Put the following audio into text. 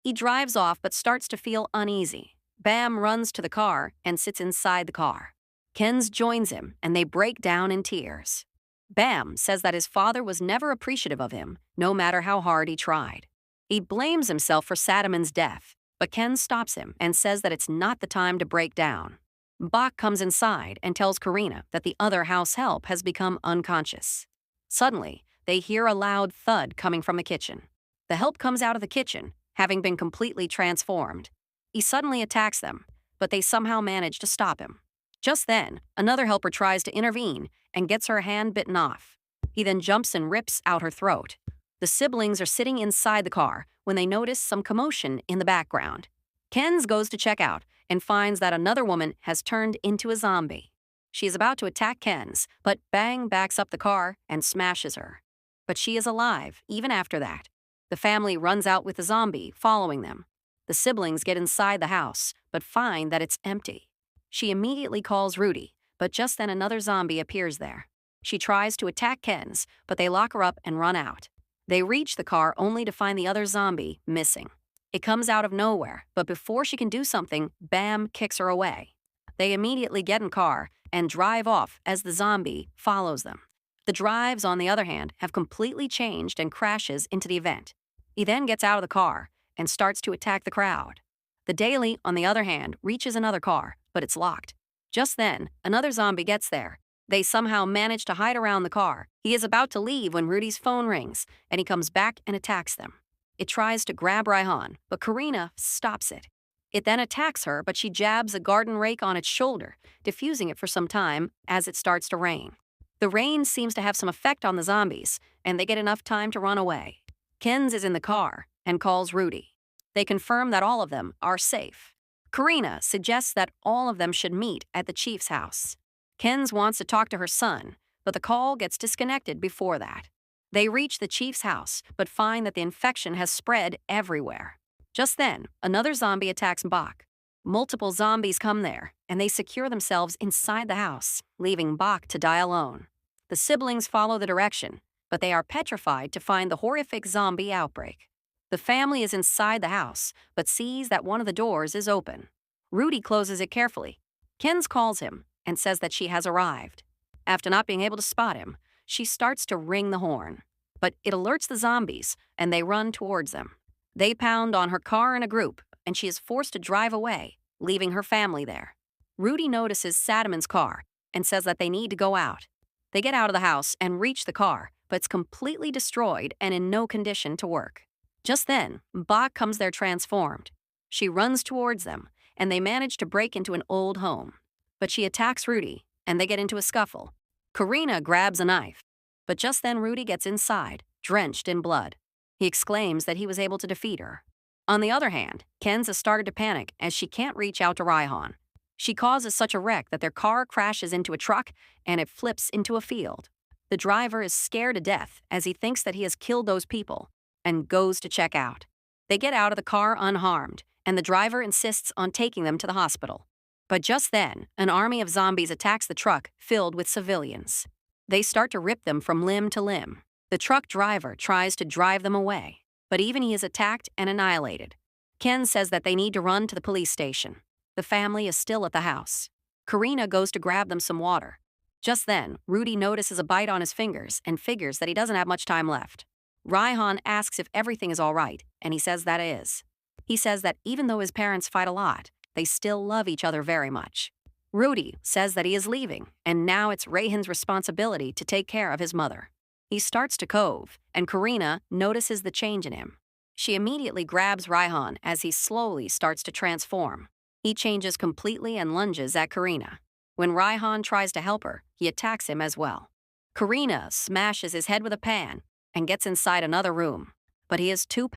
He drives off but starts to feel uneasy. Bam runs to the car and sits inside the car. Ken's joins him and they break down in tears. Bam says that his father was never appreciative of him, no matter how hard he tried. He blames himself for Sadaman's death, but Ken stops him and says that it's not the time to break down. Bach comes inside and tells Karina that the other house help has become unconscious. Suddenly, they hear a loud thud coming from the kitchen. The help comes out of the kitchen, having been completely transformed. He suddenly attacks them, but they somehow manage to stop him. Just then, another helper tries to intervene and gets her hand bitten off. He then jumps and rips out her throat. The siblings are sitting inside the car when they notice some commotion in the background. Ken's goes to check out and finds that another woman has turned into a zombie. She is about to attack Ken's, but Bang backs up the car and smashes her. But she is alive even after that. The family runs out with the zombie following them. The siblings get inside the house, but find that it's empty. She immediately calls Rudy, but just then another zombie appears there. She tries to attack Ken's, but they lock her up and run out. They reach the car only to find the other zombie missing. It comes out of nowhere, but before she can do something, Bam kicks her away. They immediately get in car and drive off as the zombie follows them. The drives, on the other hand, have completely changed and crashes into the event. He then gets out of the car and starts to attack the crowd. The daily, on the other hand, reaches another car, but it's locked. Just then, another zombie gets there. They somehow manage to hide around the car. He is about to leave when Rudy's phone rings, and he comes back and attacks them. It tries to grab Raihan, but Karina stops it. It then attacks her, but she jabs a garden rake on its shoulder, diffusing it for some time as it starts to rain. The rain seems to have some effect on the zombies, and they get enough time to run away. Ken's is in the car and calls Rudy. They confirm that all of them are safe. Karina suggests that all of them should meet at the chief's house. Ken's wants to talk to her son, but the call gets disconnected before that. They reach the chief's house, but find that the infection has spread everywhere. Just then, another zombie attacks Bach. Multiple zombies come there, and they secure themselves inside the house, leaving Bach to die alone. The siblings follow the direction, but they are petrified to find the horrific zombie outbreak. The family is inside the house, but sees that one of the doors is open. Rudy closes it carefully. Ken's calls him and says that she has arrived. After not being able to spot him, she starts to ring the horn. But it alerts the zombies, and they run towards them. They pound on her car in a group, and she is forced to drive away, leaving her family there. Rudy notices Sadaman's car and says that they need to go out. They get out of the house and reach the car, but it's completely destroyed and in no condition to work. Just then, Bach comes there transformed. She runs towards them, and they manage to break into an old home. But she attacks Rudy, and they get into a scuffle. Karina grabs a knife, but just then Rudy gets inside, drenched in blood. He exclaims that he was able to defeat her. On the other hand, Ken's has started to panic as she can't reach out to Raihan. She causes such a wreck that their car crashes into a truck and it flips into a field. The driver is scared to death as he thinks that he has killed those people and goes to check out. They get out of the car unharmed, and the driver insists on taking them to the hospital. But just then, an army of zombies attacks the truck filled with civilians. They start to rip them from limb to limb. The truck driver tries to drive them away, but even he is attacked and annihilated. Ken says that they need to run to the police station. The family is still at the house. Karina goes to grab them some water. Just then, Rudy notices a bite on his fingers and figures that he doesn't have much time left. Raihan asks if everything is all right, and he says that is. He says that even though his parents fight a lot, they still love each other very much. Rudy says that he is leaving, and now it's Raihan's responsibility to take care of his mother. He starts to cove, and Karina notices the change in him. She immediately grabs Raihan as he slowly starts to transform. He changes completely and lunges at Karina. When Raihan tries to help her, he attacks him as well. Karina smashes his head with a pan and gets inside another room, but he is too